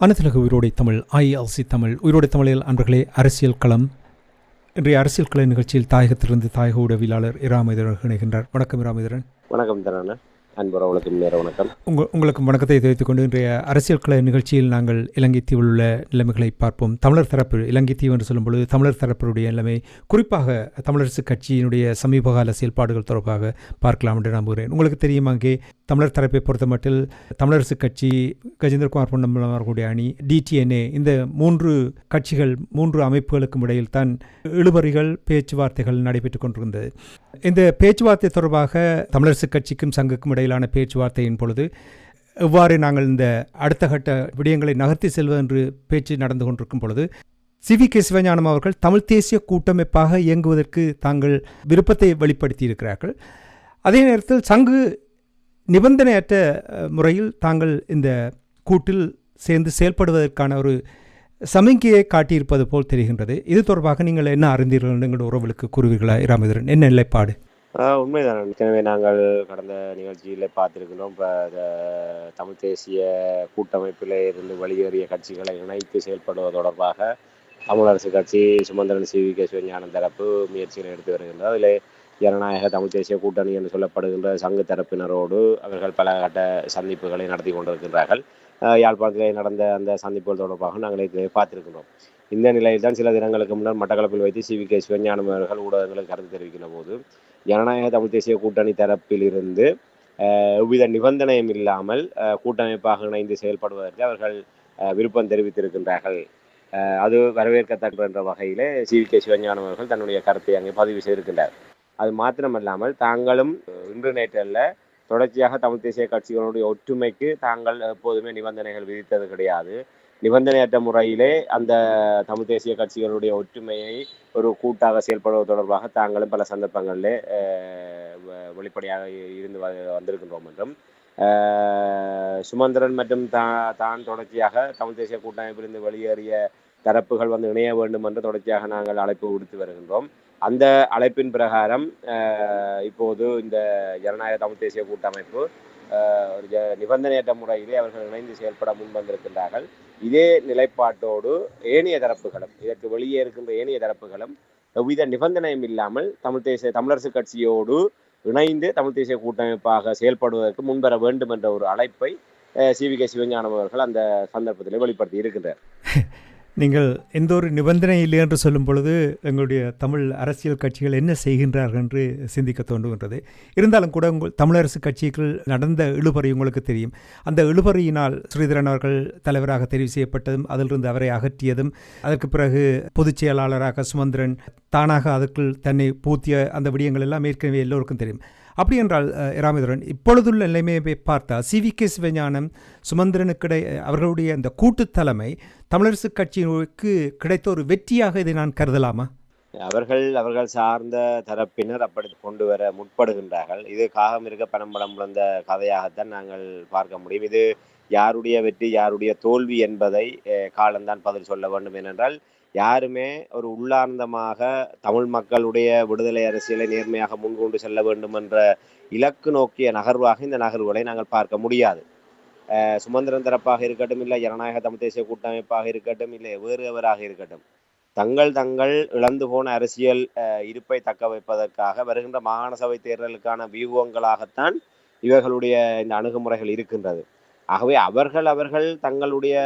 அனைத்துலக உயிரோடை தமிழ் ILC தமிழ் உயிரோடை தமிழில் அன்பர்களே அரசியல் களம். இன்றைய அரசியல் கள நிகழ்ச்சியில் தாயகத்திலிருந்து தாயக உடவியலாளர் இராமேந்திரன் இணைகின்றார். வணக்கம் இராமேந்திரன். வணக்கம் தரான அன்புறவுகளுக்கு நேர வணக்கம். உங்களுக்கு வணக்கத்தை தெரிவித்துக் கொண்டு இன்றைய அரசியல் கள நிகழ்ச்சியில் நாங்கள் இலங்கை தீவில் உள்ள நிலைமைகளை பார்ப்போம். தமிழர் தரப்பு இலங்கை தீவு என்று சொல்லும்பொழுது தமிழர் தரப்பினுடைய நிலைமை, குறிப்பாக தமிழரசு கட்சியினுடைய சமீபகால செயல்பாடுகள் தொடர்பாக பார்க்கலாம் என்று நம்புகிறேன். உங்களுக்கு தெரியும், அங்கே தமிழர் தரப்பை பொறுத்த மட்டில் தமிழரசு கட்சி, கஜேந்திரகுமார் பொன்னம்பலம் அவர்களுடைய அணி, DTNA, இந்த மூன்று கட்சிகள், மூன்று அமைப்புகளுக்கும் இடையில் தான் இழுபறிகள், பேச்சுவார்த்தைகள் நடைபெற்றுக் கொண்டிருந்தது. இந்த பேச்சுவார்த்தை தொடர்பாக தமிழரசு கட்சிக்கும் சங்குக்கும் இடையிலான பேச்சுவார்த்தையின் பொழுது எவ்வாறு நாங்கள் இந்த அடுத்த கட்ட விடயங்களை நகர்த்தி செல்வது என்று பேச்சு நடந்து கொண்டிருக்கும் பொழுது CVK சிவஞானம் அவர்கள் தமிழ் தேசிய கூட்டமைப்பாக இயங்குவதற்கு தாங்கள் விருப்பத்தை வெளிப்படுத்தி இருக்கிறார்கள். அதே நேரத்தில் சங்கு நிபந்தனையற்ற முறையில் தாங்கள் இந்த கூட்டில் சேர்ந்து செயல்படுவதற்கான ஒரு சமிக்கையை காட்டியிருப்பது போல் தெரிகின்றது. இது தொடர்பாக நீங்கள் என்ன அறிந்தீர்கள்? எங்கள் உறவுகளுக்கு கூறுவீர்களா இராமேந்திரன்? என்ன நிலைப்பாடு? உண்மைதான். ஏற்கனவே நாங்கள் கடந்த நிகழ்ச்சியில் பார்த்துருக்கிறோம். இப்போ தமிழ் தேசிய கூட்டமைப்பில் இருந்து வெளியேறிய கட்சிகளை இணைத்து செயல்படுவது தொடர்பாக தமிழரசு கட்சி, சுமந்திரன் CVK சிவஞானம் தரப்பு முயற்சிகளை எடுத்து வருகின்றது. அதில் ஜனநாயக தமிழ் தேசிய கூட்டணி என்று சொல்லப்படுகின்ற சங்கு தரப்பினரோடு அவர்கள் பல கட்ட சந்திப்புகளை நடத்தி கொண்டிருக்கின்றார்கள். யாழ்ப்பாணத்தில் நடந்த அந்த சந்திப்புகள் தொடர்பாக நாங்கள் பார்த்திருக்கின்றோம். இந்த நிலையில் தான் சில தினங்களுக்கு முன்னர் மட்டக்களப்பில் வைத்து CVK சிவஞானம் அவர்கள் ஊடகங்களுக்கு கருத்து தெரிவிக்கின்ற போது, ஜனநாயக தமிழ் தேசிய கூட்டணி தரப்பில் இருந்து எவ்வித நிபந்தனையும் இல்லாமல் கூட்டமைப்பாக இணைந்து செயல்படுவதற்கு அவர்கள் விருப்பம் தெரிவித்திருக்கின்றார்கள். அது வரவேற்கத்தக்க என்ற வகையிலே CVK சிவஞானம் அவர்கள் தன்னுடைய கருத்தை அங்கே பதிவு செய்திருக்கின்றார். அது மாத்திரமல்லாமல் தாங்களும் இன்று நேற்றல்ல தொடர்ச்சியாக தமிழ் தேசிய கட்சிகளுடைய ஒற்றுமைக்கு தாங்கள் எப்போதுமே நிபந்தனைகள் விதித்தது கிடையாது. நிபந்தனையற்ற முறையிலே அந்த தமிழ் தேசிய கட்சிகளுடைய ஒற்றுமையை ஒரு கூட்டாக செயல்படுவது தொடர்பாக தாங்களும் பல சந்தர்ப்பங்களிலே வெளிப்படையாக இருந்து வந்திருக்கின்றோம் என்றும், சுமந்திரன் மற்றும் தான் தொடர்ச்சியாக தமிழ் தேசிய கூட்டமைப்பிலிருந்து வெளியேறிய தரப்புகள் வந்து இணைய வேண்டும் என்று தொடர்ச்சியாக நாங்கள் அழைப்பு விடுத்து வருகின்றோம். அந்த அழைப்பின் பிரகாரம் இப்போது இந்த ஜனநாயக தமிழ் தேசிய கூட்டமைப்பு நிபந்தனையற்ற முறையிலே அவர்கள் இணைந்து செயல்பட முன்வந்திருக்கின்றார்கள். இதே நிலைப்பாட்டோடு ஏனைய தரப்புகளும், இதற்கு வெளியே இருக்கின்ற ஏனைய தரப்புகளும் எவ்வித நிபந்தனையும் இல்லாமல் தமிழரசு கட்சியோடு இணைந்து தமிழ் தேசிய கூட்டமைப்பாக செயல்படுவதற்கு முன்வர வேண்டும் என்ற ஒரு அழைப்பை CVK சிவஞானம் அவர்கள் அந்த சந்தர்ப்பத்தில் வெளிப்படுத்தி இருக்கின்றார். நீங்கள் எந்த ஒரு நிபந்தனை இல்லை என்று சொல்லும் பொழுது எங்களுடைய தமிழ் அரசியல் கட்சிகள் என்ன செய்கின்றார்கள் என்று சிந்திக்க தோன்றுகின்றது. இருந்தாலும் கூட தமிழரசு கட்சிகள் நடந்த இழுபறி உங்களுக்கு தெரியும். அந்த இழுபறியினால் ஸ்ரீதரன் அவர்கள் தலைவராக தெரிவு செய்யப்பட்டதும், அதிலிருந்து அவரை அகற்றியதும், அதற்கு பிறகு பொதுச் செயலாளராக சுமந்திரன் தானாக அதற்குள் தன்னை பூத்திய அந்த விடயங்கள் எல்லாம் ஏற்கனவே எல்லோருக்கும் தெரியும். அப்படி என்றால் இராமேந்திரன், இப்பொழுதுள்ள நிலைமையை பார்த்தா CVK சிவஞானம், சுமந்திரனுக்கிடை அவர்களுடைய அந்த கூட்டு தலைமை தமிழரசு கட்சியினருக்கு கிடைத்த ஒரு வெற்றியாக இதை நான் கருதலாமா? அவர்கள் சார்ந்த தரப்பினர் அப்படி கொண்டு வர முற்படுகின்றார்கள். இது காகம் இருக்க பணம்படம் பிறந்த கதையாகத்தான் நாங்கள் பார்க்க முடியும். இது யாருடைய வெற்றி யாருடைய தோல்வி என்பதை காலம்தான் பதில் சொல்ல வேண்டும். ஏனென்றால் யாருமே ஒரு உள்ளார்ந்தமாக தமிழ் மக்களுடைய விடுதலை அரசியலை நேர்மையாக முன்கொண்டு செல்ல வேண்டும் என்ற இலக்கு நோக்கிய நகர்வாக இந்த நகர்வுகளை நாங்கள் பார்க்க முடியாது. சுமந்திரன் தரப்பாக இருக்கட்டும், இல்லை ஜனநாயக தமிழ் தேசிய கூட்டமைப்பாக இருக்கட்டும், இல்லை வேறு எவராக இருக்கட்டும், தங்கள் இழந்து போன அரசியல் இருப்பை தக்க வைப்பதற்காக வருகின்ற மாகாண சபை தேர்தலுக்கான வியூகங்களாகத்தான் இவர்களுடைய இந்த அணுகுமுறைகள் இருக்கின்றது. ஆகவே அவர்கள் தங்களுடைய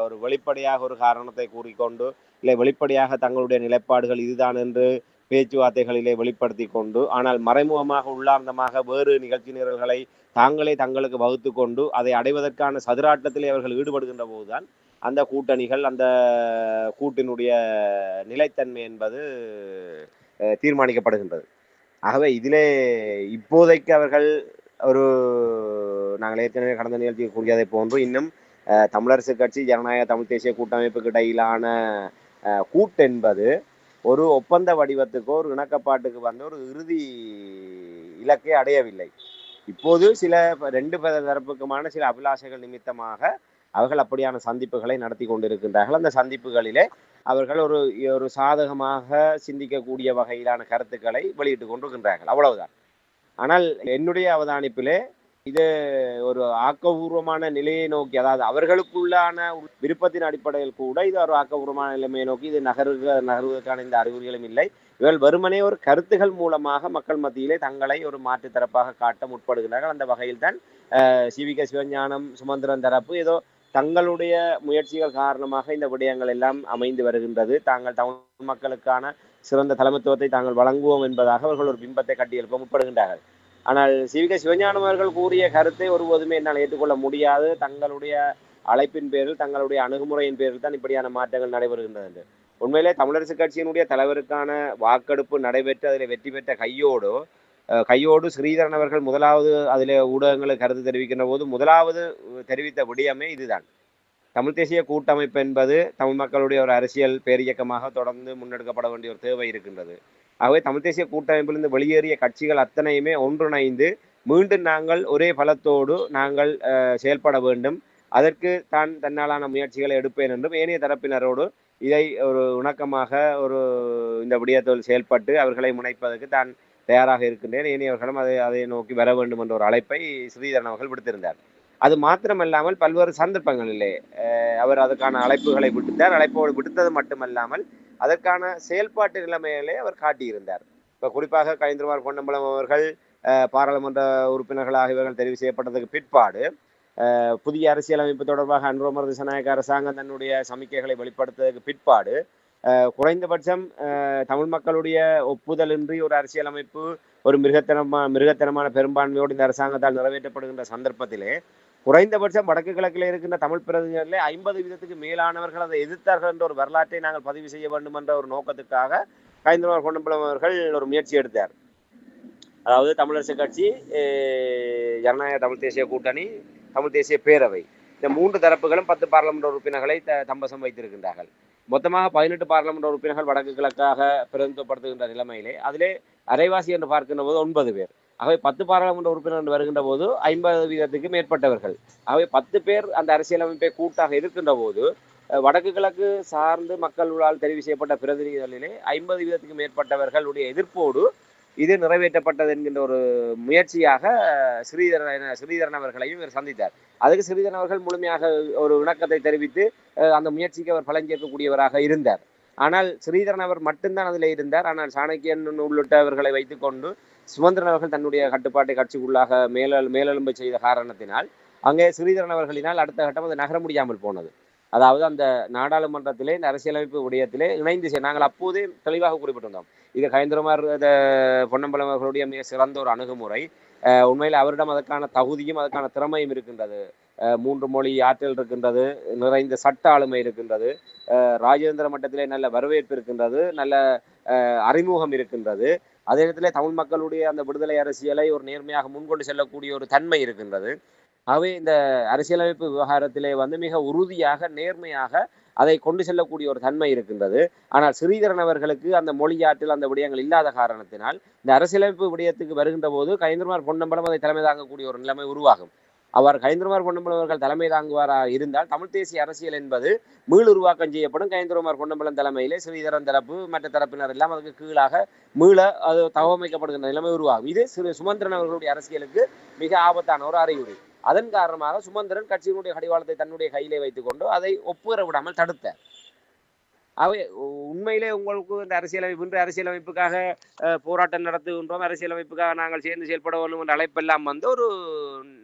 ஒரு வெளிப்படையாக ஒரு காரணத்தை கூறிக்கொண்டு, இல்லை வெளிப்படையாக தங்களுடைய நிலைப்பாடுகள் இதுதான் என்று பேச்சுவார்த்தைகளிலே வெளிப்படுத்தி கொண்டு, ஆனால் மறைமுகமாக உள்ளார்ந்தமாக வேறு நிகழ்ச்சி நிரல்களை தாங்களே தங்களுக்கு வகுத்து கொண்டு அதை அடைவதற்கான சதுராட்டத்திலே அவர்கள் ஈடுபடுகின்ற போதுதான் அந்த கூட்டணிகள், அந்த கூட்டினுடைய நிலைத்தன்மை என்பது தீர்மானிக்கப்படுகின்றது. ஆகவே இதிலே இப்போதைக்கு அவர்கள் நாங்கள் ஏற்கனவே கடந்த நிகழ்ச்சியை கூறியதை போன்று இன்னும் தமிழரசு கட்சி, ஜனநாயக தமிழ் தேசிய கூட்டமைப்புக்கு இடையிலான கூட்டு என்பது ஒரு ஒப்பந்த வடிவத்துக்கோ ஒரு இணக்கப்பாட்டுக்கு வந்த ஒரு இறுதி இலக்கை அடையவில்லை. இப்போது சில ரெண்டு தரப்புக்குமான சில அபிலாஷைகள் நிமித்தமாக அவர்கள் அப்படியான சந்திப்புகளை நடத்தி கொண்டிருக்கின்றார்கள். அந்த சந்திப்புகளிலே அவர்கள் ஒரு சாதகமாக சிந்திக்கக்கூடிய வகையிலான கருத்துக்களை வெளியிட்டு கொண்டிருக்கின்றார்கள், அவ்வளவுதான். ஆனால் என்னுடைய அவதானிப்பிலே இது ஒரு ஆக்கபூர்வமான நிலையை நோக்கி, அதாவது அவர்களுக்குள்ளான விருப்பத்தின் அடிப்படையில் கூட இது ஒரு ஆக்கபூர்வமான நிலைமையை நோக்கி இது நகர்வதற்கான இந்த அறிகுறிகளும் இல்லை. இவர்கள் வெறுமனே ஒரு கருத்துகள் மூலமாக மக்கள் மத்தியிலே தங்களை ஒரு மாற்று தரப்பாக காட்ட முற்படுகிறார்கள். அந்த வகையில் தான் சிவிக சிவஞானம் சுமந்திரன் தரப்பு ஏதோ தங்களுடைய முயற்சிகள் காரணமாக இந்த விடயங்கள் எல்லாம் அமைந்து வருகின்றது, தாங்கள் தமிழ் மக்களுக்கான சிறந்த தலைமைத்துவத்தை தாங்கள் வழங்குவோம் என்பதாக அவர்கள் ஒரு பிம்பத்தை கட்டியெழுப்ப முற்படுகின்றார்கள். ஆனால் சிவிக சிவஞானம் அவர்கள் கூறிய கருத்தை ஒருபோதுமே என்னால் ஏற்றுக்கொள்ள முடியாது. தங்களுடைய அழைப்பின் பேரில், தங்களுடைய அணுகுமுறையின் பேரில் தான் இப்படியான மாற்றங்கள் நடைபெறுகின்றது என்று. உண்மையிலே தமிழரசு கட்சியினுடைய தலைவருக்கான வாக்கெடுப்பு நடைபெற்று அதில் வெற்றி பெற்ற கையோடு ஸ்ரீதரன் அவர்கள் முதலாவது அதில் ஊடகங்களுக்கு கருத்து தெரிவிக்கின்ற போது முதலாவது தெரிவித்த விடயமே இதுதான். தமிழ் தேசிய கூட்டமைப்பு என்பது தமிழ் மக்களுடைய ஒரு அரசியல் பேரியக்கமாக தொடர்ந்து முன்னெடுக்கப்பட வேண்டிய ஒரு தேவை இருக்கின்றது. ஆகவே தமிழ் தேசிய கூட்டமைப்பிலிருந்து வெளியேறிய கட்சிகள் அத்தனையுமே ஒன்றிணைந்து மீண்டும் நாங்கள் ஒரே பலத்தோடு நாங்கள் செயல்பட வேண்டும், அதற்கு தான் தன்னாலான முயற்சிகளை எடுப்பேன் என்றும் ஏனைய தரப்பினரோடு இதை ஒரு இணக்கமாக ஒரு இந்த விடயத்தில் செயல்பட்டு அவர்களை முனைப்பதற்கு தான் தயாராக இருக்கின்றேன், ஏனையவர்களும் அதை நோக்கி வர வேண்டும் என்ற ஒரு அழைப்பை ஸ்ரீதரன் அவர்கள் விடுத்திருந்தார். அது மாத்திரமல்லாமல் பல்வேறு சந்தர்ப்பங்களிலே அவர் அதுக்கான அழைப்புகளை விடுத்தார். அழைப்போடு விடுத்தது மட்டுமல்லாமல் அதற்கான செயல்பாட்டு நிலைமையிலே அவர் காட்டியிருந்தார். இப்போ குறிப்பாக கஜேந்திரகுமார் பொன்னம்பலம் அவர்கள் பாராளுமன்ற உறுப்பினர்களாக இவர்கள் தெரிவு செய்யப்பட்டதுக்கு பிற்பாடு புதிய அரசியலமைப்பு தொடர்பாக அனுரமர திசாநாயக்க அரசாங்கம் தன்னுடைய சமிக்கைகளை வெளிப்படுத்துவதற்கு பிற்பாடு குறைந்தபட்சம் தமிழ் மக்களுடைய ஒப்புதலின்றி ஒரு அரசியலமைப்பு ஒரு மிருகத்தனமான பெரும்பான்மையோடு இந்த அரசாங்கத்தால் நிறைவேற்றப்படுகின்ற சந்தர்ப்பத்திலே குறைந்தபட்சம் வடக்கு கிழக்கில் இருக்கின்ற தமிழ் பிரதிநிதிகளிலே 50% மேலானவர்கள் அதை எதிர்த்தார்கள் என்ற ஒரு வரலாற்றை நாங்கள் பதிவு செய்ய வேண்டும் என்ற ஒரு நோக்கத்துக்காக கஜேந்திரகுமார் பொன்னம்பலம் அவர்கள் ஒரு முயற்சி எடுத்தார். அதாவது தமிழரசு கட்சி, ஜனநாயக தமிழ் தேசிய கூட்டணி, தமிழ் தேசிய பேரவை, இந்த 3 தரப்புகளும் 10 பாராளுமன்ற உறுப்பினர்களை தம்பசம் வைத்திருக்கின்றார்கள். மொத்தமாக 18 பாராளுமன்ற உறுப்பினர்கள் வடக்கு கிழக்காக பிரதிநிதித்துவப்படுத்துகின்ற நிலைமையிலே அதிலே அரைவாசி என்று பார்க்கின்ற போது 9 பேர். ஆகவே 10 பாராளுமன்ற உறுப்பினர் என்று வருகின்ற போது 50% மேற்பட்டவர்கள். ஆகவே 10 பேர் அந்த அரசியலமைப்பை கூட்டாக இருக்கின்ற போது வடக்கு கிழக்கு சார்ந்து மக்களால் தெரிவு செய்யப்பட்ட பிரதிநிதிகளிலே 50% மேற்பட்டவர்களுடைய எதிர்ப்போடு இது நிறைவேற்றப்பட்டது என்கின்ற ஒரு முயற்சியாக ஸ்ரீதரன் அவர்களையும் இவர் சந்தித்தார். அதுக்கு ஸ்ரீதரன் அவர்கள் முழுமையாக ஒரு இணக்கத்தை தெரிவித்து அந்த முயற்சிக்கு அவர் பலஞ்சேற்கக்கூடியவராக இருந்தார். ஆனால் ஸ்ரீதரன் அவர் மட்டும்தான் அதில் இருந்தார். ஆனால் சாணக்கியன் உள்ளிட்டவர்களை வைத்துக்கொண்டு சுமந்திரன் அவர்கள் தன்னுடைய கட்டுப்பாட்டை கட்சிக்குள்ளாக மேலெழும்பை செய்த காரணத்தினால் அங்கே ஸ்ரீதரன் அவர்களினால் அடுத்த கட்டம் அது நகர முடியாமல் போனது. அதாவது அந்த நாடாளுமன்றத்திலே இந்த அரசியலமைப்பு விடயத்திலே இணைந்து நாங்கள் அப்போதே தெளிவாக குறிப்பிட்டிருந்தோம். இது கஜேந்திரகுமார் பொன்னம்பலம் அவர்களுடைய மிக சிறந்த ஒரு அணுகுமுறை. உண்மையில் அவரிடம் அதற்கான தகுதியும் அதற்கான திறமையும் இருக்கின்றது. 3 மொழி ஆற்றல் இருக்கின்றது, நிறைந்த சட்ட ஆளுமை இருக்கின்றது, ராஜேந்திர மட்டத்திலே நல்ல வரவேற்பு இருக்கின்றது, நல்ல அறிமுகம் இருக்கின்றது. அதே நேரத்திலே தமிழ் மக்களுடைய அந்த விடுதலை அரசியலை ஒரு நேர்மையாக முன்கொண்டு செல்லக்கூடிய ஒரு தன்மை இருக்கின்றது. ஆகவே இந்த அரசியலமைப்பு விவகாரத்திலே மிக உறுதியாக நேர்மையாக அதை கொண்டு செல்லக்கூடிய ஒரு தன்மை இருக்கின்றது. ஆனால் ஸ்ரீதரன் அவர்களுக்கு அந்த மொழியாற்றில் அந்த விடயங்கள் இல்லாத காரணத்தினால் இந்த அரசியலமைப்பு விடயத்துக்கு வருகின்ற போது கஜேந்திரகுமார் பொன்னம்பலம் அதை தலைமை தாங்கக்கூடிய ஒரு நிலைமை உருவாகும். அவர் கஜேந்திரகுமார் பொன்னம்பலம் அவர்கள் தலைமை தாங்குவாராக இருந்தால் தமிழ் தேசிய அரசியல் என்பது மீள் உருவாக்கம் செய்யப்படும். கஜேந்திரகுமார் பொன்னம்பலம் தலைமையிலே ஸ்ரீதரன் தரப்பு மற்ற தரப்பினர் எல்லாம் அதுக்கு கீழாக அது தகவமைக்கப்படுகின்ற நிலைமை உருவாகும். இது சுமந்திரன் அவர்களுடைய அரசியலுக்கு மிக ஆபத்தான ஒரு அறிகுறி. அதன் காரணமாக சுமந்திரன் கட்சியினுடைய கடிவாளத்தை தன்னுடைய கையிலே வைத்துக் கொண்டு அதை ஒப்புற விடாமல் தடுத்தார். அவை உண்மையிலே உங்களுக்கு இந்த அரசியலமைப்புக்காக போராட்டம் நடத்துகின்றோம், அரசியலமைப்புக்காக நாங்கள் சேர்ந்து செயல்பட வேண்டும் என்ற அழைப்பெல்லாம் ஒரு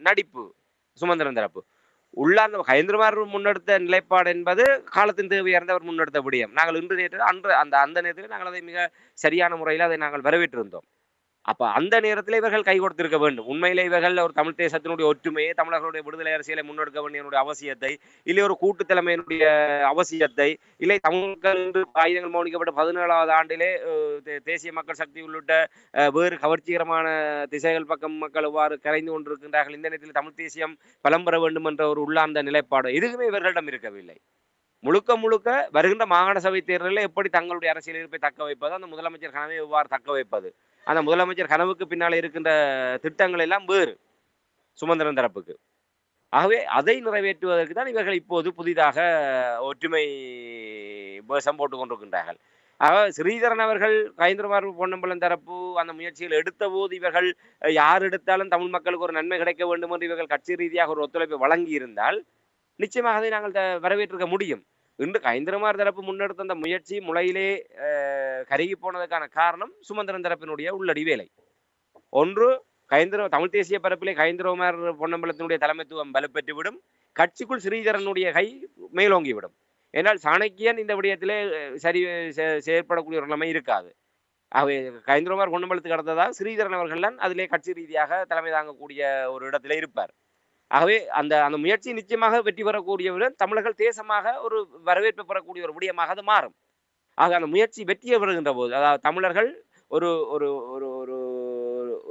நடிப்பு சுமந்திரன் தரப்பு. உள்ளார்ந்த கஜேந்திரகுமார் முன்னெடுத்த நிலைப்பாடு என்பது காலத்தின் தேவையார்ந்தவர் முன்னெடுத்த விடயம். நாங்கள் அந்த நேரத்தில் நாங்கள் அதை மிக சரியான முறையில் அதை நாங்கள் வரவேற்றிருந்தோம். அப்ப அந்த நேரத்தில் இவர்கள் கை கொடுத்திருக்க வேண்டும். உண்மையிலே இவர்கள் ஒரு தமிழ் தேசத்தினுடைய ஒற்றுமையை, தமிழர்களுடைய விடுதலை அரசியலை முன்னெடுக்க வேண்டிய அவசியத்தை, இல்லை ஒரு கூட்டு தலைமையினுடைய அவசியத்தை, இல்லை தமிழர்கள் ஆயுதங்கள் மௌனிக்கப்பட்ட 17வது ஆண்டிலே தேசிய மக்கள் சக்தி உள்ளிட்ட வேறு கவர்ச்சிகரமான திசைகள் பக்கம் மக்கள் எவ்வாறு கரைந்து கொண்டிருக்கின்றார்கள், இந்த நேரத்தில் தமிழ் தேசியம் பலம் பெற வேண்டும் என்ற ஒரு உள்ளார்ந்த நிலைப்பாடு எதுவுமே இவர்களிடம் இருக்கவில்லை. முழுக்க வருகின்ற மாகாண சபை தேர்தலில் எப்படி தங்களுடைய அரசியல் இருப்பை தக்க வைப்பது, அந்த முதலமைச்சர் கனவை எவ்வாறு தக்க வைப்பது, அந்த முதலமைச்சர் கனவுக்கு பின்னால் இருக்கின்ற திட்டங்கள் எல்லாம் வேறு சுமந்திரன் தரப்புக்கு. ஆகவே அதை நிறைவேற்றுவதற்கு தான் இவர்கள் இப்போது புதிதாக ஒற்றுமை வேஷம் போட்டுக் கொண்டிருக்கின்றார்கள். ஸ்ரீதரன் அவர்கள் கயந்திரமார் பொன்னம்பலம் தரப்பு அந்த முயற்சிகள் எடுத்த போது இவர்கள் யார் எடுத்தாலும் தமிழ் மக்களுக்கு ஒரு நன்மை கிடைக்க வேண்டும் என்று இவர்கள் கட்சி ரீதியாக ஒரு ஒத்துழைப்பை வழங்கி இருந்தால் நிச்சயமாக அதை நாங்கள் வரவேற்றிருக்க முடியும். இன்று கயந்திரமார் தரப்பு முன்னெடுத்த அந்த முயற்சி முளையிலே கருகி போனதுக்கான காரணம் சுமந்திரன் தரப்பினுடைய உள்ளடி வேலை. ஒன்று, தமிழ் தேசிய பரப்பிலே கயந்திரமார் பொன்னம்பலத்தினுடைய தலைமைத்துவம் வலுப்பெற்றுவிடும், கட்சிக்குள் ஸ்ரீதரனுடைய கை மேலோங்கிவிடும். ஏனால் சாணக்கியன் இந்த விடயத்திலே செயற்படக்கூடிய ஒரு நிலைமை இருக்காது. அவை கயந்திரமார் பொன்னம்பலத்துக்கு அடுத்ததாக ஸ்ரீதரன் அவர்கள் தான் அதிலே கட்சி ரீதியாக தலைமை தாங்கக்கூடிய ஒரு இடத்திலே இருப்பார். ஆகவே அந்த அந்த முயற்சி நிச்சயமாக வெற்றி பெறக்கூடியவுடன் தமிழர்கள் தேசமாக ஒரு வரவேற்பு பெறக்கூடிய ஒரு விடயமாக அது மாறும். ஆக அந்த முயற்சி வெற்றியை பெறுகின்ற போது, அதாவது தமிழர்கள் ஒரு ஒரு ஒரு ஒரு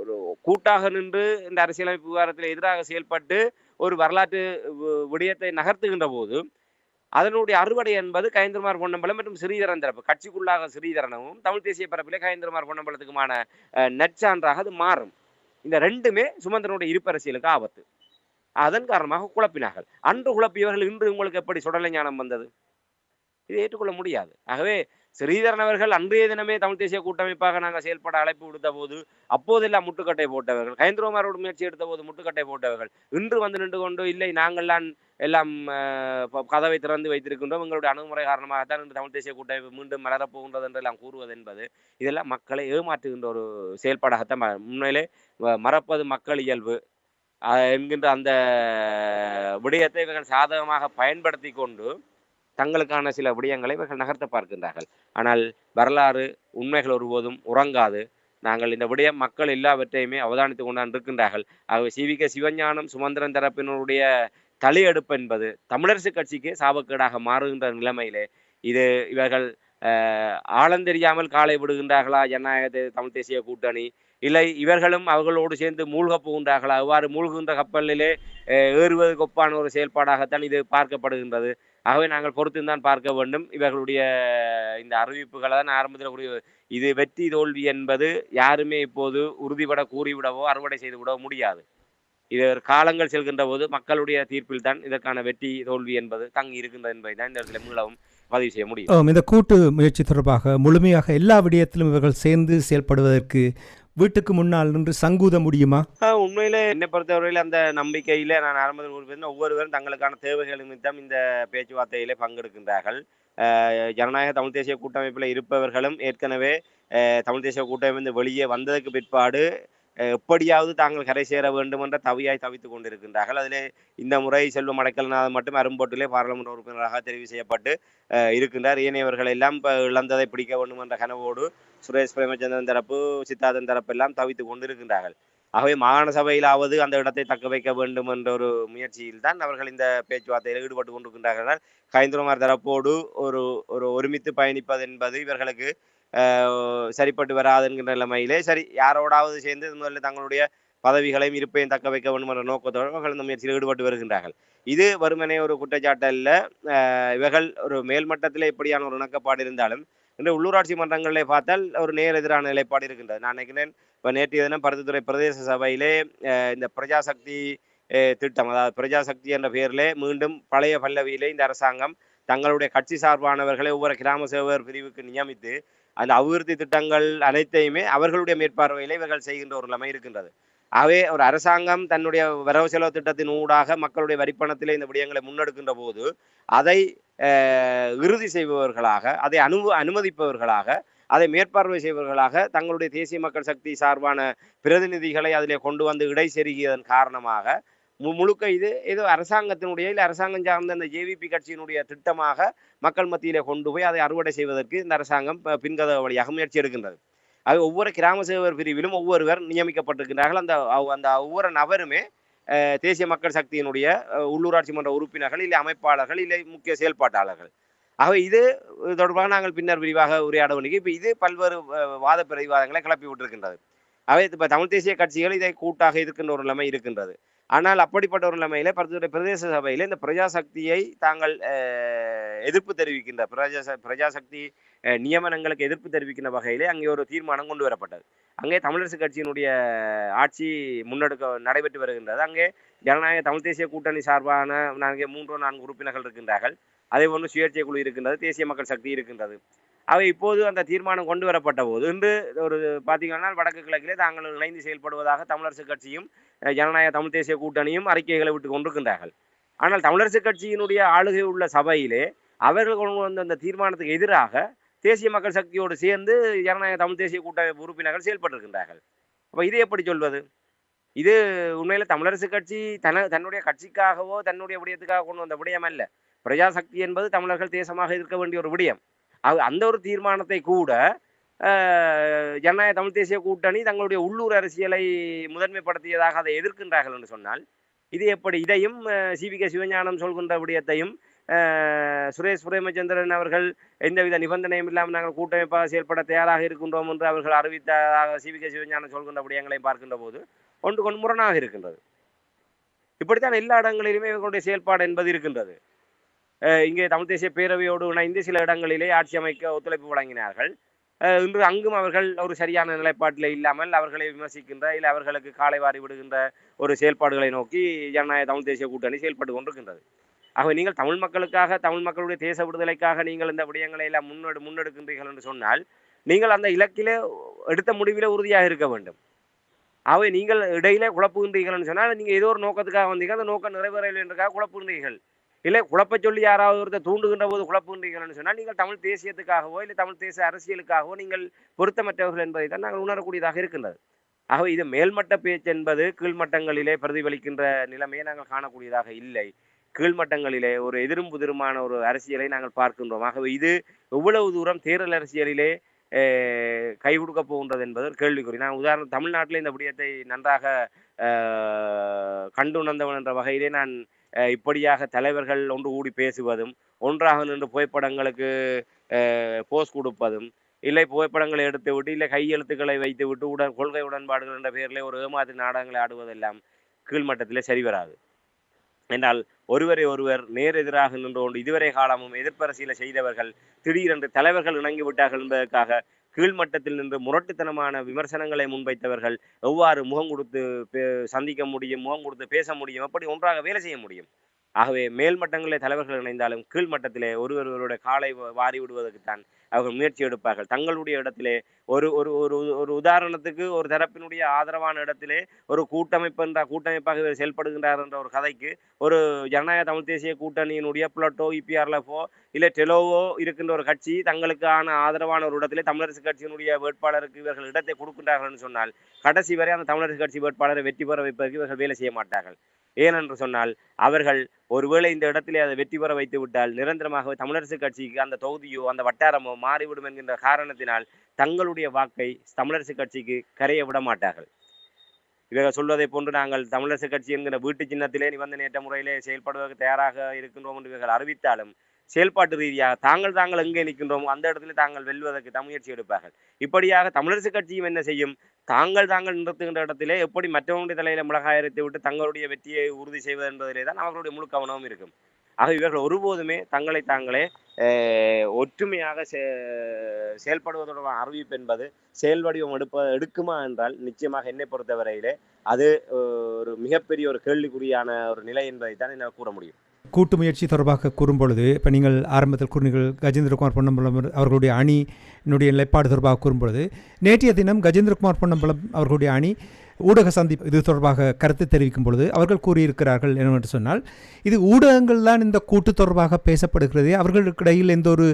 ஒரு கூட்டாக நின்று இந்த அரசியலமைப்பு விவகாரத்தில் எதிராக செயல்பட்டு ஒரு வரலாற்று விடயத்தை நகர்த்துகின்ற போது அதனுடைய அறுவடை என்பது கயந்திரமார் பொன்னம்பலம் மற்றும் ஸ்ரீதரன் தரப்பு கட்சிக்குள்ளாக ஸ்ரீதரனவும் தமிழ் தேசிய பரப்பிலே கயந்திரமார் பொன்னம்பலத்துக்குமான நற்சான்றாக அது மாறும். இந்த ரெண்டுமே சுமந்திரனுடைய இருப்பரசியலுக்கு ஆபத்து. அதன் காரணமாக குழப்பினார்கள். அன்று குழப்பியவர்கள் இன்று உங்களுக்கு எப்படி சுடலை ஞானம் வந்தது? இதை ஏற்றுக்கொள்ள முடியாது. ஆகவே ஸ்ரீதரன் அவர்கள் அன்றைய தினமே தமிழ் தேசிய கூட்டமைப்பாக நாங்கள் செயல்பட அழைப்பு விடுத்த போது அப்போதெல்லாம் முட்டுக்கட்டை போட்டவர்கள், கயந்திரமாரோடு முயற்சி எடுத்த போது முட்டுக்கட்டை போட்டவர்கள் இன்று வந்து நின்று கொண்டு இல்லை நாங்கள்லாம் எல்லாம் கதவை திறந்து வைத்திருக்கின்றோம், எங்களுடைய அணுகுமுறை காரணமாகத்தான் இன்று தமிழ் தேசிய கூட்டமைப்பு மீண்டும் மலரப்போகின்றது என்றெல்லாம் கூறுவது என்பது இதெல்லாம் மக்களை ஏமாற்றுகின்ற ஒரு செயல்பாடாகத்தான். உண்மையிலே மறப்பது மக்கள் இயல்பு என்கின்ற அந்த விடயத்தை இவர்கள் சாதகமாக பயன்படுத்தி கொண்டு தங்களுக்கான சில விடயங்களை இவர்கள் நகர்த்த பார்க்கின்றார்கள். ஆனால் வரலாறு உண்மைகள் ஒருபோதும் உறங்காது. நாங்கள் இந்த விடயம் மக்கள் எல்லாவற்றையுமே அவதானித்துக் கொண்டான் இருக்கின்றார்கள். ஆகவே சிவிக சிவஞானம் சுமந்திரன் தரப்பினருடைய தலையெடுப்பு என்பது தமிழரசு கட்சிக்கு சாபக்கேடாக மாறுகின்ற நிலைமையிலே இது இவர்கள் ஆழந்தெரியாமல் காலை விடுகின்றார்களா ஜனநாயக தமிழ் தேசிய கூட்டணி, இல்லை இவர்களும் அவர்களோடு சேர்ந்து மூழ்கப் போகின்றார்களா? அவ்வாறு மூழ்குகின்ற கப்பலிலே ஏறுவதற்கு ஒப்பான ஒரு செயல்பாடாகத்தான் இது பார்க்கப்படுகின்றது. ஆகவே நாங்கள் பொறுத்துதான் பார்க்க வேண்டும். இவர்களுடைய இந்த அறிவிப்புகளை தான் ஆரம்பத்தில் இது வெற்றி தோல்வி என்பது யாருமே இப்போது உறுதிபட கூறிவிடவோ அறுவடை செய்து விடவோ முடியாது. இது காலங்கள் செல்கின்ற போது மக்களுடைய தீர்ப்பில் தான் இதற்கான வெற்றி தோல்வி என்பது தங்கி இருக்கின்றது என்பதை தான் இந்த இடத்துல மீளவும் பதிவு செய்ய முடியும். இந்த கூட்டு முயற்சி தொடர்பாக முழுமையாக எல்லா விடயத்திலும் இவர்கள் சேர்ந்து செயல்படுவதற்கு வீட்டுக்கு முன்னால் நின்று சங்கூத முடியுமா? உண்மையில என்னை பொறுத்தவரையில் அந்த நம்பிக்கையில நான் ஆரம்பத்தில் குறிப்பிட்டேன், ஒவ்வொருவரும் தங்களுக்கான தேவைகள் நிமித்தம் இந்த பேச்சுவார்த்தையிலே பங்கெடுக்கின்றார்கள். ஜனநாயக தமிழ் தேசிய கூட்டமைப்பில் இருப்பவர்களும் ஏற்கனவே தமிழ் தேசிய கூட்டமைப்பு வெளியே வந்ததற்கு பிற்பாடு எப்படியாவது தாங்கள் கரை சேர வேண்டும் என்ற தவியாய் தவித்துக் கொண்டிருக்கின்றார்கள். அதிலே இந்த முறை செல்வம் அடைக்கலநாதன் மட்டும் அரும்போட்டிலே பாராளுமன்ற உறுப்பினராக தெரிவு செய்யப்பட்டு இருக்கின்றார். ஏனையவர்கள் எல்லாம் இழந்ததை பிடிக்க வேண்டும் என்ற கனவோடு சுரேஷ் பிரேமச்சந்திரன் தரப்பு சித்தார்த்தன் தரப்பு எல்லாம் தவித்துக் கொண்டிருக்கின்றார்கள். ஆகவே மாகாண சபையிலாவது அந்த இடத்தை தக்க வைக்க வேண்டும் என்ற ஒரு முயற்சியில் தான் அவர்கள் இந்த பேச்சுவார்த்தையில் ஈடுபட்டு கொண்டிருக்கின்றார்கள். கயந்திரமார் தரப்போடு ஒரு ஒருமித்து பயணிப்பது என்பது இவர்களுக்கு சரிப்பட்டு வராது என்கின்ற நிலைமையிலே சரி யாரோடாவது சேர்ந்து முதல்ல தங்களுடைய பதவிகளையும் இருப்பையும் தக்க வைக்க வேண்டும் என்ற நோக்கத்தோடு இவர்கள் இந்த முயற்சியில் ஈடுபட்டு வருகின்றார்கள். இது வெறுமனே ஒரு குற்றச்சாட்டு அல்ல. இவர்கள் ஒரு மேல்மட்டத்தில் எப்படியான ஒரு இணக்கப்பாடு இருந்தாலும் இன்று உள்ளூராட்சி மன்றங்களிலே பார்த்தால் ஒரு நேர் எதிரான நிலைப்பாடு இருக்கின்றது. நான் நினைக்கிறேன் இப்போ நேற்றைய தினம் பருத்தித்துறை பிரதேச சபையிலே இந்த பிரஜாசக்தி திட்டம், அதாவது பிரஜாசக்தி என்ற பெயரிலே மீண்டும் பழைய பல்லவியிலே இந்த அரசாங்கம் தங்களுடைய கட்சி சார்பானவர்களை ஒவ்வொரு கிராம சேவகர் பிரிவுக்கு நியமித்து அந்த அபிவிருத்தி திட்டங்கள் அனைத்தையுமே அவர்களுடைய மேற்பார்வையிலே இவர்கள் செய்கின்ற ஒரு நிலைமை இருக்கின்றது. ஆகவே ஒரு அரசாங்கம் தன்னுடைய வரவு செலவு திட்டத்தின் ஊடாக மக்களுடைய வரிப்பணத்திலே இந்த விடயங்களை முன்னெடுக்கின்ற போது அதை இறுதி செய்பவர்களாக, அதை அனுமதிப்பவர்களாக, அதை மேற்பார்வை செய்பவர்களாக தங்களுடைய தேசிய மக்கள் சக்தி சார்பான பிரதிநிதிகளை அதிலே கொண்டு வந்து இடை செருகியதன் காரணமாக முழுக்க இது ஏதோ அரசாங்கத்தினுடைய இல்லை அரசாங்கம் சார்ந்த இந்த ஜேவிபி கட்சியினுடைய திட்டமாக மக்கள் மத்தியிலே கொண்டு போய் அதை அறுவடை செய்வதற்கு இந்த அரசாங்கம் பின்கத வழியாக முயற்சி எடுக்கின்றது. அது ஒவ்வொரு கிராம சேவர் பிரிவிலும் ஒவ்வொருவர் நியமிக்கப்பட்டிருக்கின்றார்கள். அந்த ஒவ்வொரு நபருமே தேசிய மக்கள் சக்தியினுடைய உள்ளூராட்சி மன்ற உறுப்பினர்கள், இல்லை அமைப்பாளர்கள், இல்லை முக்கிய செயல்பாட்டாளர்கள். ஆகவே இது தொடர்பாக நாங்கள் பின்னர் விரிவாக உரையாட வேண்டிய இப்போ இது பல்வேறு வாத பிரதிவாதங்களை கிளப்பி விட்டிருக்கின்றது. ஆகவே இப்போ தமிழ் தேசிய கட்சிகள் இதை கூட்டாக இருக்கின்ற ஒரு நிலைமை இருக்கின்றது. ஆனால் அப்படிப்பட்ட ஒரு நிலைமையில பருத்தித்துறை பிரதேச சபையில இந்த பிரஜாசக்தியை தாங்கள் எதிர்ப்பு தெரிவிக்கின்ற பிரஜாசக்தி நியமனங்களுக்கு எதிர்ப்பு தெரிவிக்கின்ற வகையிலே அங்கே ஒரு தீர்மானம் கொண்டு வரப்பட்டது. அங்கே தமிழரசு கட்சியினுடைய ஆட்சி நடைபெற்று வருகின்றது. அங்கே ஜனநாயக தமிழ் தேசிய கூட்டணி சார்பான 3-4 உறுப்பினர்கள் இருக்கின்றார்கள். அதே போன்று சுயேட்சை குழு இருக்கின்றது, தேசிய மக்கள் சக்தி இருக்கின்றது. அவை இப்போது அந்த தீர்மானம் கொண்டு வரப்பட்ட போது இன்று ஒரு பார்த்தீங்கன்னா வடக்கு கிழக்கிலே தாங்கள் இணைந்து செயல்படுவதாக தமிழரசு கட்சியும் ஜனநாயக தமிழ் தேசிய கூட்டணியும் அறிக்கைகளை விட்டு கொண்டிருக்கின்றார்கள். ஆனால் தமிழரசு கட்சியினுடைய ஆளுகை உள்ள சபையிலே அவர்கள் கொண்டு வந்த அந்த தீர்மானத்துக்கு எதிராக தேசிய மக்கள் சக்தியோடு சேர்ந்து ஜனநாயக தமிழ் தேசிய கூட்டமைப்பு உறுப்பினர்கள் செயல்பட்டிருக்கின்றார்கள். அப்போ இது எப்படி சொல்வது? இது உண்மையில தமிழரசு கட்சி தன்னுடைய கட்சிக்காகவோ தன்னுடைய விடயத்துக்காக கொண்டு வந்த விடயம் அல்ல. பிரஜாசக்தி என்பது தமிழர்கள் தேசமாக இருக்க வேண்டிய ஒரு விடயம். அந்த ஒரு தீர்மானத்தை கூட ஜனநாயக தமிழ் தேசிய கூட்டணி தங்களுடைய உள்ளூர் அரசியலை முதன்மைப்படுத்தியதாக அதை எதிர்க்கின்றார்கள் என்று சொன்னால் இது எப்படி? இதையும் சிவிகே சிவஞானம் சொல்கின்ற விடயத்தையும் சுரேஷ் பிரேமச்சந்திரன் அவர்கள் எந்தவித நிபந்தனையும் இல்லாமல் நாங்கள் கூட்டமைப்பாக செயல்பட தயாராக இருக்கின்றோம் என்று அவர்கள் அறிவித்ததாக சிவிகே சிவஞானம் சொல்கின்ற விடயங்களையும் பார்க்கின்ற போது ஒன்று முரணாக இருக்கின்றது. இப்படித்தான் எல்லா இடங்களிலுமே இவர்களுடைய செயல்பாடு என்பது இருக்கின்றது. இங்கே தமிழ் தேசிய பேரவையோடு இணைந்து சில இடங்களிலே ஆட்சி அமைக்க ஒத்துழைப்பு வழங்கினார்கள். இன்று அங்கும் அவர்கள் ஒரு சரியான நிலைப்பாட்டில் இல்லாமல் அவர்களை விமர்சிக்கின்ற இல்லை அவர்களுக்கு காலை வாரி விடுகின்ற ஒரு செயல்பாடுகளை நோக்கி ஜனநாயக தமிழ் தேசிய கூட்டணி செயல்பட்டு கொண்டிருக்கின்றது. ஆகவே நீங்கள் தமிழ் மக்களுக்காக தமிழ் மக்களுடைய தேச விடுதலைக்காக நீங்கள் இந்த விடயங்களை எல்லாம் முன்னெடுக்கின்றீர்கள் என்று சொன்னால் நீங்கள் அந்த இலக்கிலே எடுத்த முடிவிலே உறுதியாக இருக்க வேண்டும். ஆகவே நீங்கள் இடையிலே குழப்புகின்றீர்கள் என்று சொன்னால் நீங்கள் ஏதோ ஒரு நோக்கத்துக்காக வந்தீங்க, அந்த நோக்கம் நிறைவேறவில்லை என்றுக்காக குழப்புகின்றீர்கள். இல்லை குழப்ப சொல்லி யாராவது ஒருத்தர் தூண்டுகின்ற போது குழப்புகின்றீர்கள் என்று சொன்னால் நீங்கள் தமிழ் தேசியத்துக்காகவோ இல்லை தமிழ் தேச அரசியலுக்காகவோ நீங்கள் பொருத்தமற்றவர்கள் என்பதை தான் நாங்கள் உணரக்கூடியதாக இருக்கின்றது. ஆகவே இது மேல்மட்ட பேச்சு என்பது கீழ்மட்டங்களிலே பிரதிபலிக்கின்ற நிலைமையை நாங்கள் காணக்கூடியதாக இல்லை. கீழ்மட்டங்களிலே ஒரு எதிரும் புதிருமான ஒரு அரசியலை நாங்கள் பார்க்கின்றோம். ஆகவே இது எவ்வளவு தூரம் தேர்தல் அரசியலிலே கை கொடுக்க போகின்றது என்பது ஒரு கேள்விக்குறி. நான் உதாரணம் தமிழ்நாட்டில் இந்த விடயத்தை நன்றாக கண்டுணர்ந்தவன் என்ற வகையிலே நான் இப்படியாக தலைவர்கள் ஒன்று கூடி பேசுவதும் ஒன்றாக நின்று புகைப்படங்களுக்கு போஸ் கொடுப்பதும் இல்லை புகைப்படங்களை எடுத்து விட்டு இல்லை கையெழுத்துக்களை வைத்து விட்டு கொள்கை உடன்பாடுகள் என்ற பெயரிலே ஒரு ஏமாற்று நாடகங்களை ஆடுவதெல்லாம் கீழ்மட்டத்திலே சரிவராது. என்றால் ஒருவரை ஒருவர் நேர் எதிராக நின்று கொண்டு இதுவரை காலமும் எதிர்ப்பரசியலை செய்தவர்கள் திடீரென்று தலைவர்கள் இணங்கிவிட்டார்கள் என்பதற்காக கீழ்மட்டத்தில் நின்று முரட்டுத்தனமான விமர்சனங்களை முன்வைத்தவர்கள் எவ்வாறு முகம் கொடுத்து சந்திக்க முடியும், முகம் கொடுத்து பேச முடியும், எப்படி ஒன்றாக வேலை செய்ய முடியும்? ஆகவே மேல்மட்டங்களிலே தலைவர்கள் இணைந்தாலும் கீழ்மட்டத்திலே ஒருவருடைய காலை வாரி விடுவதற்குத்தான் அவர்கள் முயற்சி எடுப்பார்கள். தங்களுடைய இடத்திலே ஒரு ஒரு ஒரு ஒரு உதாரணத்துக்கு ஒரு தரப்பினுடைய ஆதரவான இடத்திலே ஒரு கூட்டமைப்பாக இவர் செயல்படுகின்றார் என்ற ஒரு கதைக்கு ஒரு ஜனநாயக தமிழ் தேசிய கூட்டணியினுடைய புளட்டோ இபிஆர்எஃப்ஓ இல்லை டெலோவோ இருக்கின்ற ஒரு கட்சி தங்களுக்கான ஆதரவான ஒரு இடத்திலே தமிழரசு கட்சியினுடைய வேட்பாளருக்கு இவர்கள் இடத்தை கொடுக்கின்றார்கள் என்று சொன்னால் கடைசி வரை அந்த தமிழரசு கட்சி வேட்பாளரை வெற்றி பெற வைப்பதற்கு இவர்கள் வேலை செய்ய மாட்டார்கள். ஏனென்று சொன்னால் அவர்கள் ஒருவேளை இந்த இடத்திலே அதை வெற்றி பெற வைத்து விட்டால் நிரந்தரமாக தமிழரசு கட்சிக்கு அந்த தொகுதியோ அந்த வட்டாரமோ மாறிவிடும் என்கின்ற காரணத்தினால் தங்களுடைய வாக்கை தமிழரசு கட்சிக்கு கரைய விட மாட்டார்கள். இவர்கள் சொல்வதை போன்று நாங்கள் தமிழரசு கட்சி என்கிற வீட்டு சின்னத்திலே நிபந்தனையற்ற முறையிலே செயல்படுவதற்கு தயாராக இருக்கின்றோம் என்று இவர்கள் அறிவித்தாலும் செயல்பாட்டு ரீதியாக தாங்கள் எங்கே நிற்கின்றோம் அந்த இடத்துல தாங்கள் வெல்வதற்கு முயற்சி எடுப்பார்கள். இப்படியாக தமிழரசு கட்சியும் என்ன செய்யும்? தாங்கள் நிறுத்துகின்ற இடத்திலே எப்படி மற்றவங்களுடைய தலையில மிளகாய் அரைத்து விட்டு தங்களுடைய வெற்றியை உறுதி செய்வது என்பதிலே தான் அவர்களுடைய முழு கவனமும் இருக்கும். ஆக இவர்கள் ஒருபோதுமே தாங்களே ஒற்றுமையாக செயல்படுவதோட அறிவிப்பு என்பது செயல் வடிவம் எடுக்குமா என்றால் நிச்சயமாக என்னை பொறுத்தவரையிலே அது ஒரு மிகப்பெரிய ஒரு கேள்விக்குறியான ஒரு நிலை என்பதை தான் என்னால் கூற முடியும். கூட்டு முயற்சி தொடர்பாக கூறும்பொழுது இப்போ நீங்கள் ஆரம்பத்தில் கூறினீர்கள் கஜேந்திரகுமார் பொன்னம்பலம் அவர்களுடைய அணியினுடைய நிலைப்பாடு தொடர்பாக கூறும்பொழுது நேற்றைய தினம் கஜேந்திரகுமார் பொன்னம்பலம் அவர்களுடைய அணி ஊடக சந்திப்பு இது தொடர்பாக கருத்து தெரிவிக்கும் பொழுது அவர்கள் கூறியிருக்கிறார்கள் என்னவென்று சொன்னால் இது ஊடகங்கள் தான் இந்த கூட்டு தொடர்பாக பேசப்படுகிறது, அவர்களுக்கிடையில் எந்த ஒரு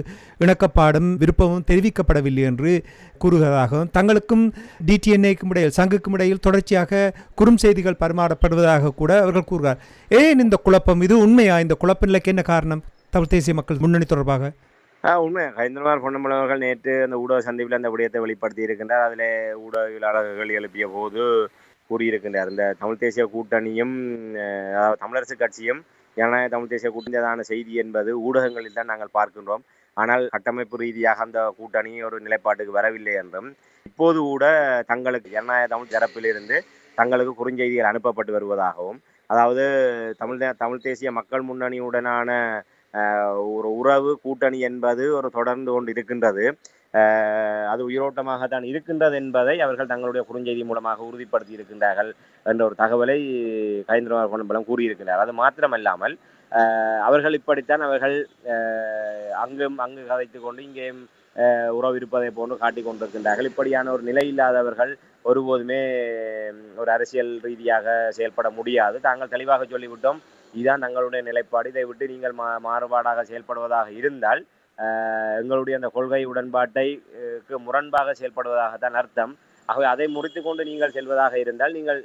இணக்கப்பாடும் விருப்பமும் தெரிவிக்கப்படவில்லை என்று கூறுகிறதாகவும் தங்களுக்கும் டிடிஎன்ஏக்கும் இடையில் சங்குக்கும் இடையில் தொடர்ச்சியாக குறும் செய்திகள் பரிமாறப்படுவதாக கூட அவர்கள் கூறுகிறார். ஏன் இந்த குழப்பம்? இது உண்மையா? இந்த குழப்ப நிலைக்கு என்ன காரணம் தமிழ் தேசிய மக்கள் முன்னணி தொடர்பாக? உண்மை. கஜேந்திரகுமார் பொன்னம்பலம் அவர்கள் நேற்று அந்த ஊடக சந்திப்பில் அந்த விடயத்தை வெளிப்படுத்தி இருக்கின்றார். அதில் ஊடகவியலாளர்கள் எழுப்பிய போது கூறியிருக்கின்றார் இந்த தமிழ் தேசிய கூட்டணியும் தமிழரசு கட்சியும் ஜனநாயக தமிழ் தேசிய கூட்டணியான செய்தி என்பது ஊடகங்களில் தான் நாங்கள் பார்க்கின்றோம். ஆனால் கட்டமைப்பு ரீதியாக அந்த கூட்டணி ஒரு நிலைப்பாட்டுக்கு வரவில்லை என்றும் இப்போது கூட தங்களுக்கு ஜனநாயக தமிழ் தரப்பிலிருந்து தங்களுக்கு குறுஞ்செய்திகள் அனுப்பப்பட்டு வருவதாகவும் அதாவது தமிழ் தேசிய மக்கள் முன்னணியுடனான ஒரு உறவு கூட்டணி என்பது ஒரு தொடர்ந்து கொண்டு இருக்கின்றது, அது உயிரோட்டமாகத்தான் இருக்கின்றது என்பதை அவர்கள் தங்களுடைய குறுஞ்செய்தி மூலமாக உறுதிப்படுத்தி இருக்கின்றார்கள் என்ற ஒரு தகவலை கஜேந்திரகுமார் பொன்னம்பலம் கூறியிருக்கிறார். அது மாத்திரமல்லாமல் அவர்கள் இப்படித்தான் அவர்கள் அங்கு கதைத்து கொண்டு இங்கேயும் உறவு இருப்பதை போன்று காட்டிக் கொண்டிருக்கின்றார்கள். இப்படியான ஒரு நிலை இல்லாதவர்கள் ஒருபோதுமே ஒரு அரசியல் ரீதியாக செயல்பட முடியாது. தாங்கள் தெளிவாக சொல்லிவிட்டோம், இதுதான் தங்களுடைய நிலைப்பாடு. இதை விட்டு நீங்கள் மாறுபாடாக செயல்படுவதாக இருந்தால் எங்களுடைய அந்த கொள்கை உடன்பாட்டைக்கு முரண்பாக செயல்படுவதாகத்தான் அர்த்தம். ஆகவே அதை முறித்து கொண்டு நீங்கள் செல்வதாக இருந்தால் நீங்கள்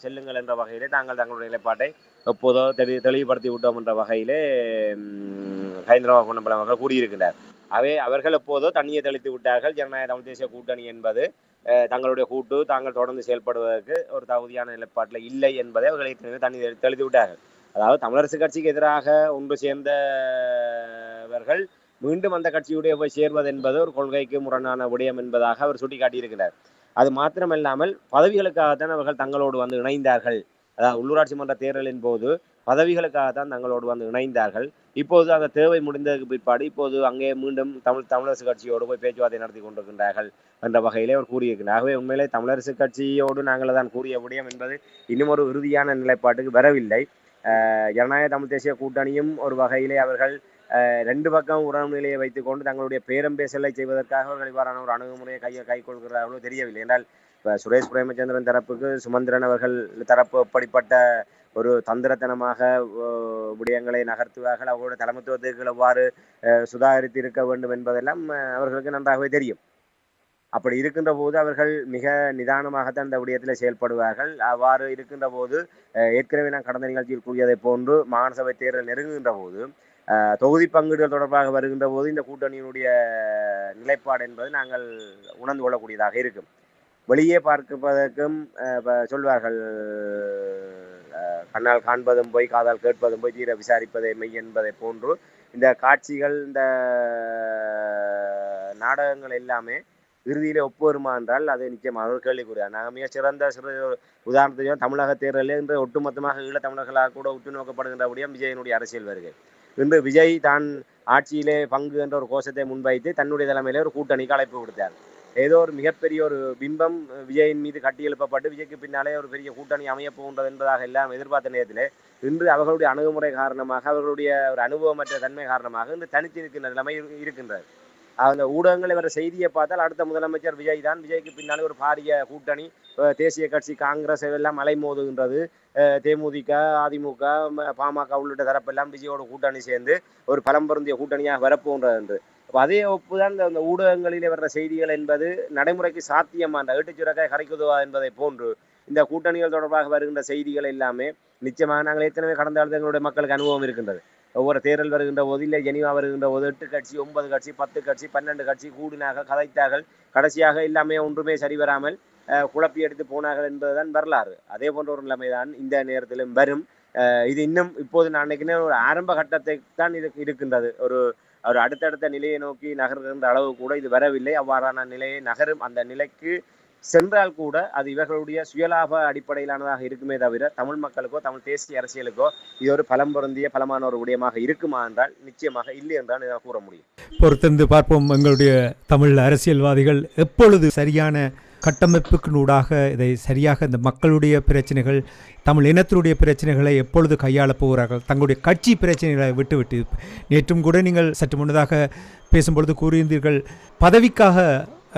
செல்லுங்கள் என்ற வகையிலே தங்களுடைய நிலைப்பாட்டை எப்போதோ தெளிவுபடுத்தி விட்டோம் என்ற வகையிலே ஹைதராபாத் பொன்னம்பலம் அவர்கள் கூறியிருக்கிறார். ஆகவே அவர்கள் எப்போதோ தண்ணியை தெளித்து விட்டார்கள். ஜனநாயக தமிழ் தேசிய கூட்டணி என்பது தங்களுடைய கூட்டு தாங்கள் தொடர்ந்து செயல்படுவதற்கு ஒரு தகுதியான நிலைப்பாட்டில் இல்லை என்பதை அவர்கள் ஏற்கனவே தண்ணி தெளித்து விட்டார்கள். அதாவது தமிழரசு கட்சிக்கு எதிராக ஒன்று சேர்ந்தவர்கள் மீண்டும் அந்த கட்சியுடைய போய் சேர்வது என்பது ஒரு கொள்கைக்கு முரணான விடயம் என்பதாக அவர் சுட்டிக்காட்டியிருக்கிறார். அது மாத்திரமல்லாமல் பதவிகளுக்காகத்தான் அவர்கள் தங்களோடு வந்து இணைந்தார்கள். அதாவது உள்ளூராட்சி மன்ற தேர்தலின் போது பதவிகளுக்காகத்தான் தங்களோடு வந்து இணைந்தார்கள். இப்போது அந்த தேவை முடிந்ததுக்கு பிற்பாடு இப்போது அங்கே மீண்டும் தமிழரசு கட்சியோடு போய் பேச்சுவார்த்தை நடத்தி கொண்டிருக்கின்றார்கள் என்ற வகையிலே அவர் கூறியிருக்கிறார். ஆகவே உண்மையிலே தமிழரசு கட்சியோடு நாங்கள் தான் கூறிய விடயம் என்பது இன்னும் ஒரு இறுதியான நிலைப்பாட்டுக்கு வரவில்லை. ஜனநாயக தமிழ் தேசிய கூட்டணியும் ஒரு வகையிலே அவர்கள் ரெண்டு பக்கம் உறவு நிலையை வைத்துக்கொண்டு தங்களுடைய பேரம் பேசலை செய்வதற்காக அவர்கள் இவ்வாறான ஒரு அணுகுமுறையை கை கொள்கிறார்களோ தெரியவில்லை. என்றால் இப்போ சுரேஷ் பிரேமச்சந்திரன் தரப்புக்கு சுமந்திரன் அவர்கள் தரப்பு அப்படிப்பட்ட ஒரு தந்திரத்தனமாக விடயங்களை நகர்த்துவார்கள், அவர்களுடைய தலைமைத்துவத்துக்கு எவ்வாறு சுதாகரித்து இருக்க வேண்டும் என்பதெல்லாம் அவர்களுக்கு நன்றாகவே தெரியும். அப்படி இருக்கின்ற போது அவர்கள் மிக நிதானமாகத்தான் இந்த விடயத்தில் செயல்படுவார்கள். அவ்வாறு இருக்கின்ற போது ஏற்கனவே நான் கடந்த நிகழ்ச்சியில் கூறியதை போன்று மாகாண சபை தேர்தல் நெருங்குகின்ற போது தொகுதி பங்கீடுகள் தொடர்பாக வருகின்ற போது இந்த கூட்டணியினுடைய நிலைப்பாடு என்பது நாங்கள் உணர்ந்து கொள்ளக்கூடியதாக இருக்கும். வெளியே பார்ப்பதற்கும் சொல்வார்கள், கண்ணால் காண்பதும் போய் காதால் கேட்பதும் போய் தீர விசாரிப்பதை மெய் என்பதை போன்று இந்த காட்சிகள் இந்த நாடகங்கள் எல்லாமே இறுதியிலே ஒப்புவருமா என்றால் அது நிச்சயமாக ஒரு கேள்விக்குறியா. நாங்கள் மிக சிறந்த உதாரணத்தையும் தமிழக தேர்தலில் இன்று ஒட்டுமொத்தமாக ஈழ தமிழர்களாக கூட உற்று நோக்கப்படுகின்றபடியும் விஜயனுடைய அரசியல் வருகை. இன்று விஜய் தான் ஆட்சியிலே பங்கு என்ற ஒரு கோஷத்தை முன்வைத்து தன்னுடைய தலைமையிலே ஒரு கூட்டணிக்கு அழைப்பு விடுத்தார். ஏதோ ஒரு மிகப்பெரிய ஒரு பிம்பம் விஜயின் மீது கட்டியெழுப்பப்பட்டு விஜய்க்கு பின்னாலே ஒரு பெரிய கூட்டணி அமையப் போகின்றது என்பதாக எல்லாம் எதிர்பார்த்த நேரத்தில் இன்று அவர்களுடைய அணுகுமுறை காரணமாக அவர்களுடைய ஒரு அனுபவமற்ற தன்மை காரணமாக இன்று தனித்து இருக்கின்ற நிலைமை இருக்கின்றது. அந்த ஊடகங்களை வர செய்தியை பார்த்தால் அடுத்த முதலமைச்சர் விஜய் தான். விஜய்க்கு பின்னாலே ஒரு பாரிய கூட்டணி, தேசிய கட்சி காங்கிரஸ் எல்லாம் அலைமோதுகின்றது. தேமுதிக, அதிமுக, பாமக உள்ளிட்ட தரப்பெல்லாம் விஜயோட கூட்டணி சேர்ந்து ஒரு பலம் பொருந்திய கூட்டணியாக வரப்போன்றது என்று. அப்போ அதே ஒப்புதான் அந்த ஊடகங்களிலே வர்ற செய்திகள் என்பது நடைமுறைக்கு சாத்தியமான ஏட்டுச்சுரக்காய் கரைக்குதுவா என்பதை போன்று இந்த கூட்டணிகள் தொடர்பாக வருகின்ற செய்திகள் எல்லாமே நிச்சயமாக நாங்கள் ஏற்கனவே கடந்த காலத்தில் எங்களுடைய மக்களுக்கு அனுபவம் இருக்கின்றது. ஒவ்வொரு தேர்தல் வருகின்ற போது இல்லை ஜெனிவா வருகின்ற போது 8 கட்சி 9 கட்சி 10 கட்சி 12 கட்சி கூடினாக கதைத்தார்கள். கடைசியாக எல்லாமே ஒன்றுமே சரிவராமல் குழப்பி எடுத்து போனார்கள் என்பதுதான் வரலாறு. அதே போன்ற ஒரு நிலைமைதான் இந்த நேரத்திலும் வரும். இது இன்னும் இப்போது நான் நினைக்கிறேன் ஒரு ஆரம்ப கட்டத்தை தான் இருக்கின்றது. ஒரு அடுத்தடுத்த நிலையை நோக்கி நகர்கின்ற அளவு கூட இது வரவில்லை. அவ்வாறான நிலையை நகரும் அந்த நிலைக்கு சென்றால் கூட அது இவர்களுடைய சுயலாப அடிப்படையிலானதாக இருக்குமே தவிர தமிழ் மக்களுக்கோ தமிழ் தேசிய அரசியலுக்கோ இது ஒரு பலம் பொருந்திய பலமான ஒரு விடயமாக இருக்குமா என்றால் நிச்சயமாக இல்லை என்றால் இதை கூற முடியும். பொறுத்திருந்து பார்ப்போம். எங்களுடைய தமிழ் அரசியல்வாதிகள் எப்பொழுது சரியான கட்டமைப்புக்குனூடாக இதை சரியாக இந்த மக்களுடைய பிரச்சனைகள் தமிழ் இனத்தினுடைய பிரச்சனைகளை எப்பொழுது கையாளப் போகிறார்கள், தங்களுடைய கட்சி பிரச்சனைகளை விட்டுவிட்டு. நேற்றும் கூட நீங்கள் சற்று முன்னதாக பேசும்பொழுது கூறியிருந்தீர்கள் பதவிக்காக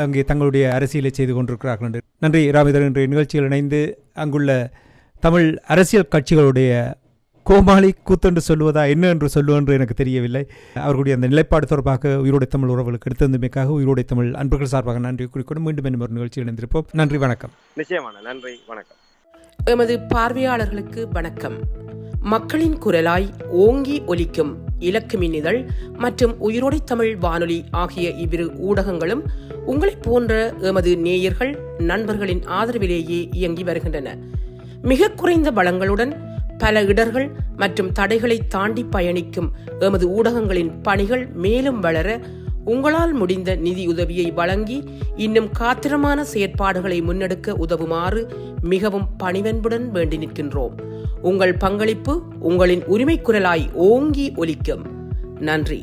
அங்கே தங்களுடைய அரசியலை செய்து கொண்டிருக்கிறார்கள் என்று. நன்றி ராமேதர். இன்றைய நிகழ்ச்சியில் இணைந்து அங்குள்ள தமிழ் அரசியல் கட்சிகளுடைய கோமாளி கூத்தென்று சொல்லுவதா என்ன என்று சொல்லுவென்று எனக்கு தெரியவில்லை. அவர்களுடைய அந்த நிலைப்பாடு தொடர்பாக உயிரோடை தமிழ் உறவுகளுக்கு எடுத்திருந்தமைக்காக உயிரோடை தமிழ் அன்பர்கள் சார்பாக நன்றி குறிக்கொண்டு மீண்டும் இன்னும் ஒரு நிகழ்ச்சியில் இணைந்திருப்போம். நன்றி, வணக்கம். நிச்சயமான நன்றி, வணக்கம். எமது பார்வையாளர்களுக்கு வணக்கம். மக்களின் குரலாய் ஓங்கி ஒலிக்கும் இலக்கு மின்னிதழ் மற்றும் உயிரோடை தமிழ் வானொலி ஆகிய இவ்விரு ஊடகங்களும் உங்களைப் போன்ற எமது நேயர்கள் நண்பர்களின் ஆதரவிலேயே இயங்கி வருகின்றன. மிக குறைந்த வளங்களுடன் பல இடர்கள் மற்றும் தடைகளை தாண்டி பயணிக்கும் எமது ஊடகங்களின் பணிகள் மேலும் வளர உங்களால் முடிந்த நிதி உதவியை வழங்கி இன்னும் காத்திரமான செயற்பாடுகளை முன்னெடுக்க உதவுமாறு மிகவும் பணிவன்புடன் வேண்டி நிற்கின்றோம். உங்கள் பங்களிப்பு உங்களின் உரிமை குரலாய் ஓங்கி ஒலிக்கும். நன்றி.